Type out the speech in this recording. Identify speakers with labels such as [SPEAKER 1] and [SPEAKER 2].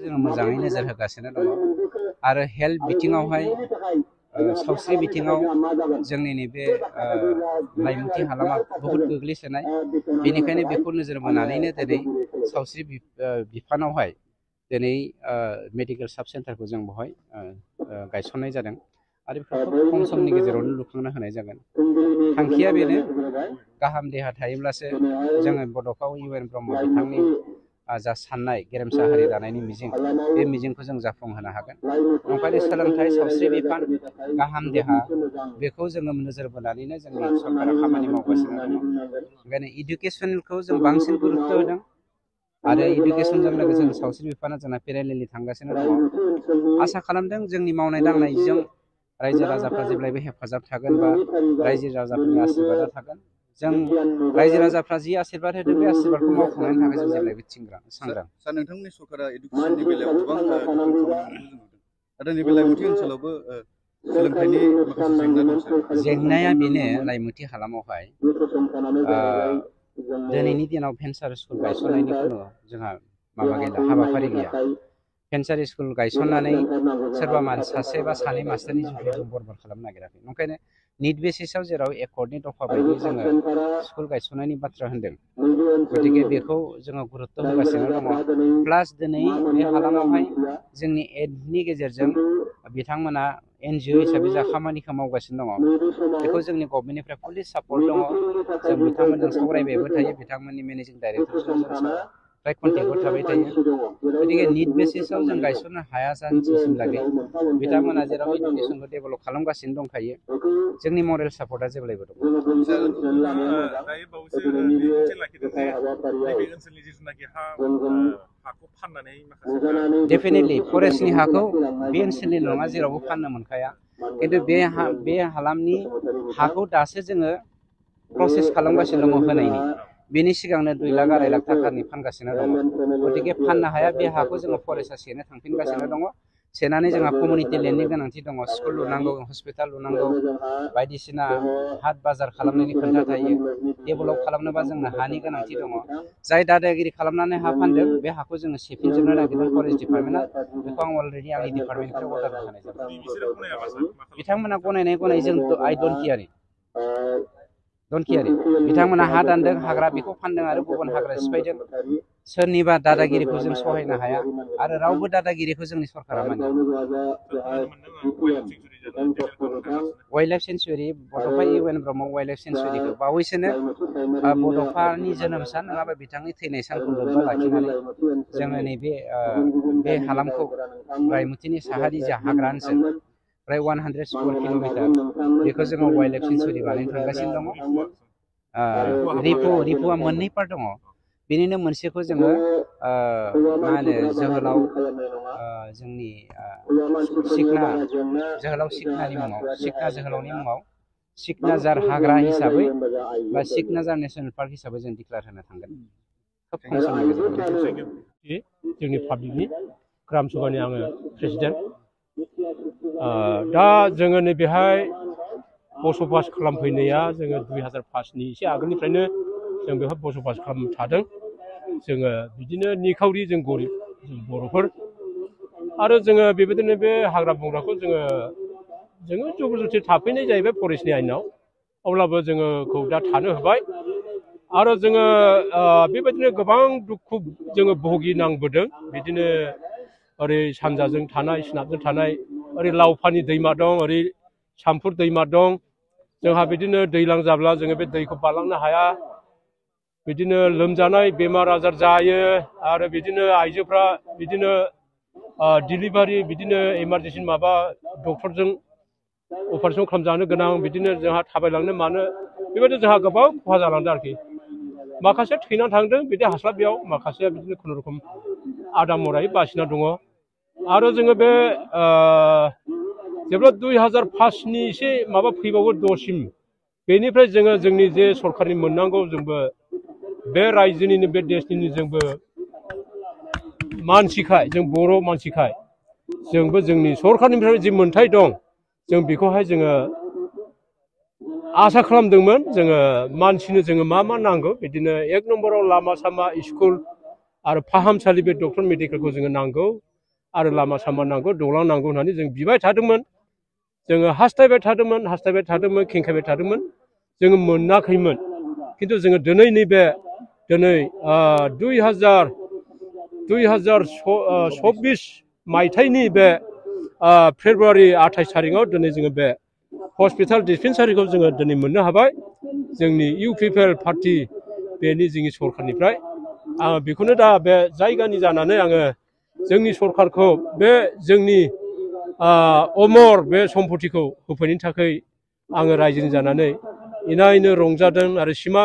[SPEAKER 1] जोङो मोजाङै नोजोर होगासिनो दङ आरो हेल्थ बिथिङावहाय सावस्रि बिथिङाव जोंनि नैबे लाइमुथि हालामा बहुद गोग्लैसोनाय बेनिखायनो बेखौ नोजोर बोनानैनो दिनै सावस्रि बिफानावहाय दिनै मेडिकेल साब सेन्टारखौ जों बेवहाय गायसननाय जादों आरो बेफोरखौ खम समनि गेजेरावनो लुफुंना होनाय जागोन। थांखिया बेनो गाहाम देहा थायोब्लासो जोङो बड'फा इउ एन ब्रह्म बिथांनि जा साननाय गेरेमसा हारि दानायनि मिजिं बे मिजिंखौ जों जाफुंहोनो हागोन। ओंखायनो सोलोंथाइ सावस्रि बिफान गाहाम देहा बेखौ जोङो नोजोर बोनानैनो जोंनि सरकारा खामानि मावगासिनो दङ। ओंखायनो इडुकेसनखौ जों बांसिन गुरुत्त' होदों आरो इडुकेसनजों लोगोसे सावस्रि बिफाना जोंना पेरेलेलि थांगासिनो दङ। आसा खालामदों जोंनि मावनाय दांनायजों रायजो राजाफ्रा जेब्लायबो हेफाजाब थागोन बा रायजो राजाफोरनि आशीर्बादा थागोन। जों रायजो राजाफ्रा जि आशीर्बाद होदों बे आशीर्बादखौ मावफुंनायनि थाखाय जों जेब्लायबो सांग्रां।
[SPEAKER 2] सार नोंथांमोननि सरकारा इडुकेसननि बेलायाव गोबां गोख्रों खामानि मावनायखौ जों नुदों। नाथाय नैबे लाइमुथि ओनसोलावबो सोलोंथाइनि माखासे जेंना दं सार।
[SPEAKER 1] जेंनाया बेनो लाइमुथि हालामावहाय दिनैनि दिनाव भेन्सार स्कुल गायसननायनि खुनु जोंहा माबा गैला, हाबाफारि गैया। भेन्सार स्कुल गायसननानै सोरबा सासे बा सानै मास्टारनि जुदि जों बरबाद खालामनो नागिराखै। ओंखायनो निट बेसिसाव जेराव एकर्डनि दफा बायदि जोङो स्कुल गायसननायनि बाथ्रा होन्दों, गतिके बेखौ जोङो गुरुत्त' होगासिनो दङ। प्लास दिनै बे हालामावहाय जोंनि एडनि गेजेरजों बिथांमोना NGO हिसाबै जा खामानिखौ मावगासिनो दङ बेखौ जोंनि गभर्नमेन्टनिफ्राय फुलि सापर्ट दङ। जों बिथांमोनजों सावरायबायबो थायो, बिथांमोननि मेनेजिं डाइरेक्टरजों जों फ्राय कन्टेक्टआव थाबाय थायो। गतिके निट बेसिसाव जों गायसननो हाया जानसिमलागै बिथांमोना जेराव इडुकेसनखौ डेभेलप खालामगासिनो दंखायो, जोंनि मरेल सापर्टआ जेब्लायबो दङ।
[SPEAKER 3] दायो बावैसो बिबुंथि लाखिदों जे नैबे ओनसोलनि जिथुनाखि हाखौ फाननानै माखासे
[SPEAKER 1] डेफिनेटलि फरेस्टनि हाखौ बे ओनसोलनि नङा जेरावबो फाननो मोनखाया, खिन्थु बे हालामनि हाखौ दासो जोङो प्रसेस खालामगासिनो दङ होनायनि। बेनि सिगांनो 2 लाख 2.5 लाख थाखानि फानगासिनो दङ। गतिके फाननो हाया बे हाखौ जोङो फरेस्टआ सेनो थांफिनगासिनो दङ। सेनानै जोंहा कमिउनिटि लेन्डनि गोनांथि दङ, स्कुल लुनांगौ, हस्पिटाल लुनांगौ, बायदिसिना हाट बाजार खालामनायनि खोथा थायो। डेभेलप खालामनोबा जोंनो हानि गोनांथि दङ। जाय दादागिरि खालामनानै हा फानदों बे हाखौ जोङो सेफिनजोबनो नागिरदों फरेस्ट डिपार्टमेन्टआ। बेखौ आं अलरेडि आंनि डिपार्टमेन्टनिफ्राय अर्डार होखानाय जाबाय। बिथांमोना गनायनाय जों आइ डन्ट केयार। बिथांमोना हा दानदों, हाग्रा बेखौ फानदों आरो गुबुन हाग्रा सिफायदों। सोरनिबा दादागिरिखौ जों सहायनो हाया आरो रावबो दादागिरिखौ जोंनि सरकारा मानिया। वाइल्ड लाइफ सेन्सुरि बड'फा इउ एन ब्रह्म वाइल्ड लाइफ सेन्सुरिखौ बावैसोनो बड'फानि जोनोम सान नङाबा बिथांनि थैनाय सानखौ लोब्बा लाखिनानै जोङो नैबे बे हालामखौ लाइमुथिनि साहानि जा हाग्रा ओनसोल फ्राय 100 स्कुवेर किल'मिटार बेखौ जोङो वाइल्ड लाइफ सेन्सुरि बानायनो थांगासिनो दङ। रिपुआ मोननै पार्ट दङ। बेनिनो मोनसेखौ जोङो मा होनो जोहोलाव जोंनि जोहोलाव सिखनानि मुङाव, सिखना जोहोलावनि मुङाव सिखनाजार हाग्रा हिसाबै बा सिखनाजार नेसनेल पार्क हिसाबै जों डिक्लेयार होनो थांगोन खोब खम समनि गेजेराव।
[SPEAKER 4] जोंनि पाब्लिकनि ग्राम सभानि आङो प्रेसिडेन्ट। दा जोङो नैबेहाय बसबास खालामफैनाया जोङो 2005नि एसे आगोलनिफ्रायनो जों बेवहाय बसबास खालामनो थादों। जोङो बिदिनो निखावरि जों गरिब बर'फोर आरो जोङो बेबायदिनो बे हाग्रा बंग्राखौ जोङो जबरदस्ति थाफैनाय जाहैबाय फरेस्टनि आयेनाव। अब्लाबो जोङोखौ दा थानो होबाय आरो जोङो बेबायदिनो गोबां दुखु जोङो भुगिनांबोदों। बिदिनो ओरै सानजाजों थानाय, सोनाबजों थानाय, ओरै लावफानि दैमा दं, ओरै सामफुर दैमा दं। जोंहा बिदिनो दैज्लां जाब्ला जोङो बे दैखौ बारलांनो हाया। बिदिनो लोमजानाय बेमार आजार जायो आरो बिदिनो आइजोफ्रा बिदिनो डिलिभारि बिदिनो इमारजेन्सि माबा डक्टरजों अपारेसन खालामजानो गोनां, बिदिनो जोंहा थाबायलांनो मानो बेबायदि जोंहा गोबां खहा जालांदों आरोखि। माखासे थैनानै थांदों बिदि हास्लाबियाव, माखासेया बिदिनो खुनुरुखुम आदा मरायै बासिना दङ। आरो जोङो बे जेब्ला 2005नि एसे माबा फैबावो 10सिम बेनिफ्राय जोङो जोंनि जे सरकारनि मोननांगौ जोंबो बे रायजोनिनो बे देशनिनो जोंबो मानसिखाय, जों बर' मानसिखाय जोंबो जोंनि सरकारनिफ्राय जि मोन्थाय दं जों बेखौहाय जोङो आसा खालामदोंमोन। जोङो मानसिनो जोङो मा नांगौ, बिदिनो 1 नम्बराव लामा सामा, स्कुल आरो फाहामसालि, बे डक्टर मेडिकेलखौ जोङो नांगौ। आरो लामा सामा नांगौ दालां नांगौ होननानै जों बिबाय थादोंमोन जोङो हास्थायबाय थादोंमोन खेंखायबाय थादोंमोन जोङो मोनाखैमोन खिन्थु जोङो दिनै नैबे दिनै 2024 मायथाइनि बे फेब्रुवारि 28 थारिखआव दिनै जोङो बे हस्पिटाल डिस्पेन्सारिखौ जोङो दिनै मोननो हाबाय जोंनि UPPL पार्टी बेनि जोंनि सरखारनिफ्राय आङो बेखौनो दा बे जायगानि जानानै आङो जोंनि सरखारखौ बे जोंनि अमर बे सम्पतिखौ होफैनायनि थाखाय आङो रायजोनि जानानै इनायनो रंजादों आरो सिमा